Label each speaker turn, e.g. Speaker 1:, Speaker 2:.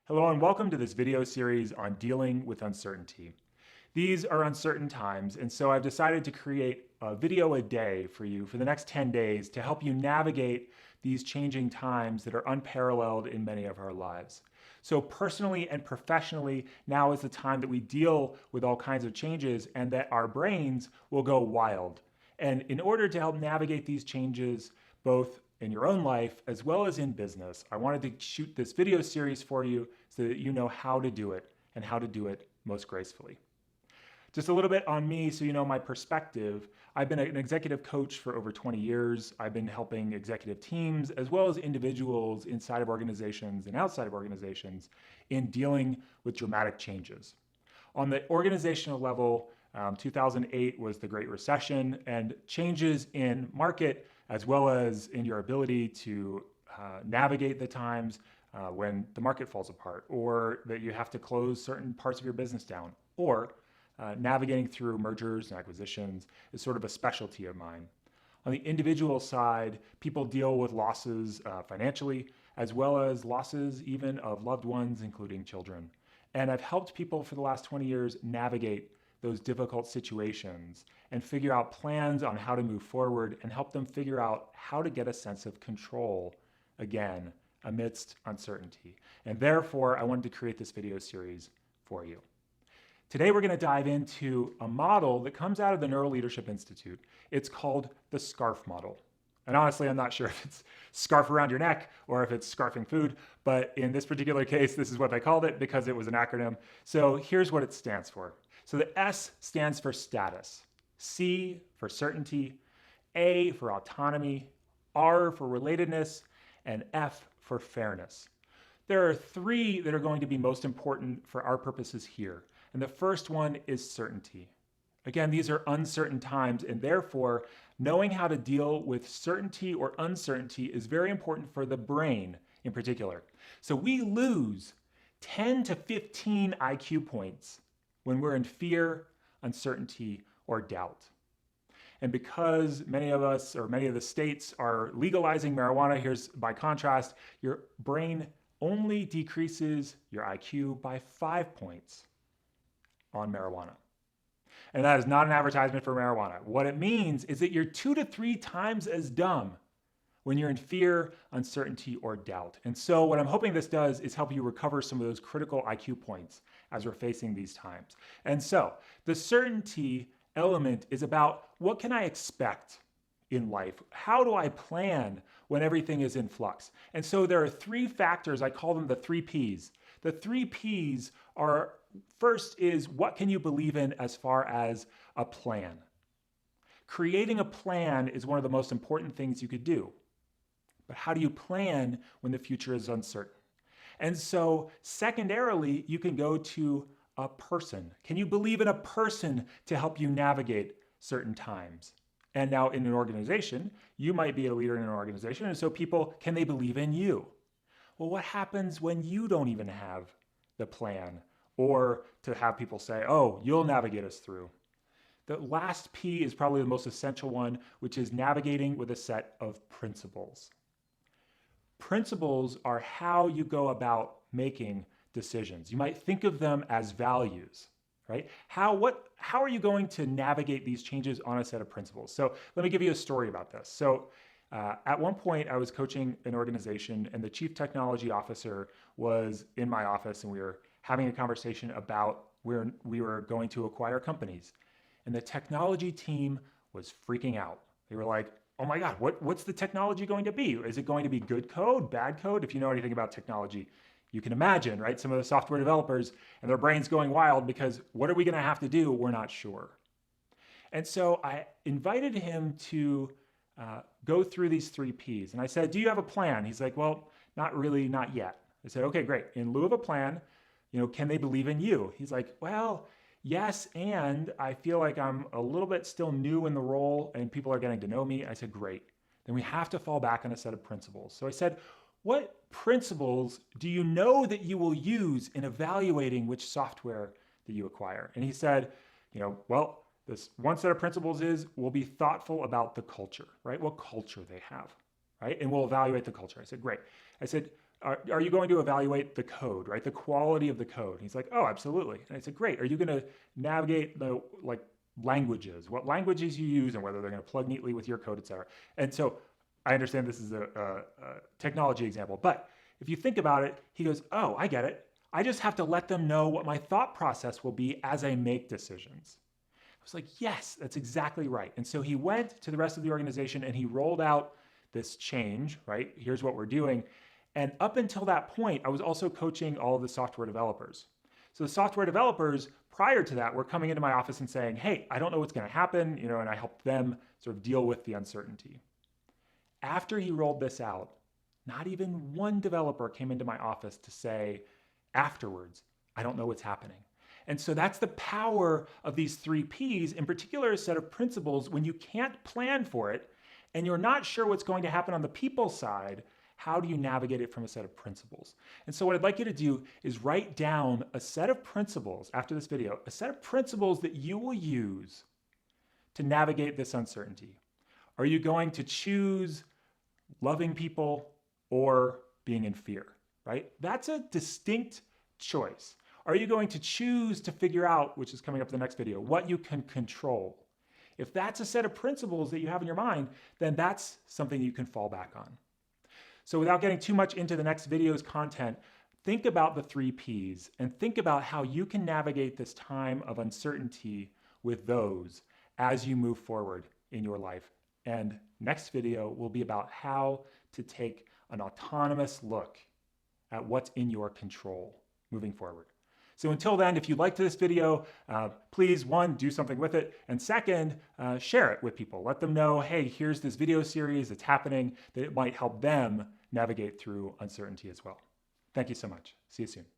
Speaker 1: Hello and welcome to this video series on dealing with uncertainty. These are uncertain times, and so I've decided to create a video a day for you for the next 10 days to help you navigate these changing times that are unparalleled in many of our lives. So personally and professionally, now is the time that we deal with all kinds of changes and that our brains will go wild. And in order to help navigate these changes, both in your own life as well as in business, I wanted to shoot this video series for you so that you know how to do it and how to do it most gracefully. Just a little bit on me so you know my perspective. I've been an executive coach for over 20 years. I've been helping executive teams as well as individuals inside of organizations and outside of organizations in dealing with dramatic changes. On the organizational level, 2008 was the Great Recession, and changes in market as well as in your ability to navigate the times when the market falls apart, or that you have to close certain parts of your business down, or navigating through mergers and acquisitions is sort of a specialty of mine. On the individual side, people deal with losses financially, as well as losses even of loved ones, including children. And I've helped people for the last 20 years navigate those difficult situations and figure out plans on how to move forward and help them figure out how to get a sense of control again amidst uncertainty. And therefore, I wanted to create this video series for you. Today, we're going to dive into a model that comes out of the Neuro Leadership Institute. It's called the SCARF model. And honestly, I'm not sure if it's scarf around your neck or if it's scarfing food, but in this particular case, this is what they called it because it was an acronym. So here's what it stands for. So the S stands for status, C for certainty, A for autonomy, R for relatedness, and F for fairness. There are three that are going to be most important for our purposes here. And the first one is certainty. Again, these are uncertain times, and therefore, knowing how to deal with certainty or uncertainty is very important for the brain in particular. So we lose 10 to 15 IQ points when we're in fear, uncertainty, or doubt. And because many of us or many of the states are legalizing marijuana, here's by contrast, your brain only decreases your IQ by 5 points on marijuana. And that is not an advertisement for marijuana. What it means is that you're 2 to 3 times as dumb when you're in fear, uncertainty, or doubt. And so what I'm hoping this does is help you recover some of those critical IQ points as we're facing these times. And so the certainty element is about what can I expect in life? How do I plan when everything is in flux? And so there are 3 factors, I call them the 3 Ps. The 3 Ps are, first is what can you believe in as far as a plan? Creating a plan is one of the most important things you could do. But how do you plan when the future is uncertain? And so secondarily, you can go to a person. Can you believe in a person to help you navigate certain times? And now in an organization, you might be a leader in an organization. And so people, can they believe in you? Well, what happens when you don't even have the plan? Or to have people say, oh, you'll navigate us through. The last P is probably the most essential one, which is navigating with a set of principles. Principles are how you go about making decisions. You might think of them as values, right? How are you going to navigate these changes on a set of principles? So let me give you a story about this. So at one point, I was coaching an organization, and the chief technology officer was in my office, and we were having a conversation about where we were going to acquire companies. And the technology team was freaking out. They were like, oh my God, what's the technology going to be? Is it going to be good code, bad code? If you know anything about technology, you can imagine, right? Some of the software developers and their brains going wild because what are we going to have to do? We're not sure. And so I invited him to go through these 3 Ps. And I said, do you have a plan? He's like, well, not really, not yet. I said, okay, great. In lieu of a plan, can they believe in you? He's like, well, yes, and I feel like I'm a little bit still new in the role and people are getting to know me. I said, great. Then we have to fall back on a set of principles. So I said, what principles do you know that you will use in evaluating which software that you acquire? And he said, well, this one set of principles is we'll be thoughtful about the culture, right? What culture they have, right? And we'll evaluate the culture. I said, great. I said, Are you going to evaluate the code, right? The quality of the code? And he's like, oh, absolutely. And I said, great. Are you going to navigate the languages, what languages you use and whether they're going to plug neatly with your code, et cetera? And so I understand this is a technology example, but if you think about it, he goes, oh, I get it. I just have to let them know what my thought process will be as I make decisions. I was like, yes, that's exactly right. And so he went to the rest of the organization and he rolled out this change, right? Here's what we're doing. And up until that point, I was also coaching all of the software developers. So the software developers prior to that were coming into my office and saying, hey, I don't know what's going to happen, and I helped them sort of deal with the uncertainty. After he rolled this out, not even one developer came into my office to say afterwards, I don't know what's happening. And so that's the power of these 3 Ps, in particular a set of principles. When you can't plan for it and you're not sure what's going to happen on the people side, how do you navigate it from a set of principles? And so what I'd like you to do is write down a set of principles after this video, a set of principles that you will use to navigate this uncertainty. Are you going to choose loving people or being in fear, right? That's a distinct choice. Are you going to choose to figure out, which is coming up in the next video, what you can control? If that's a set of principles that you have in your mind, then that's something you can fall back on. So without getting too much into the next video's content, think about the 3 Ps and think about how you can navigate this time of uncertainty with those as you move forward in your life. And next video will be about how to take an autonomous look at what's in your control moving forward. So until then, if you liked this video, please, 1, do something with it, and 2nd, share it with people. Let them know, hey, here's this video series that's happening, that it might help them navigate through uncertainty as well. Thank you so much. See you soon.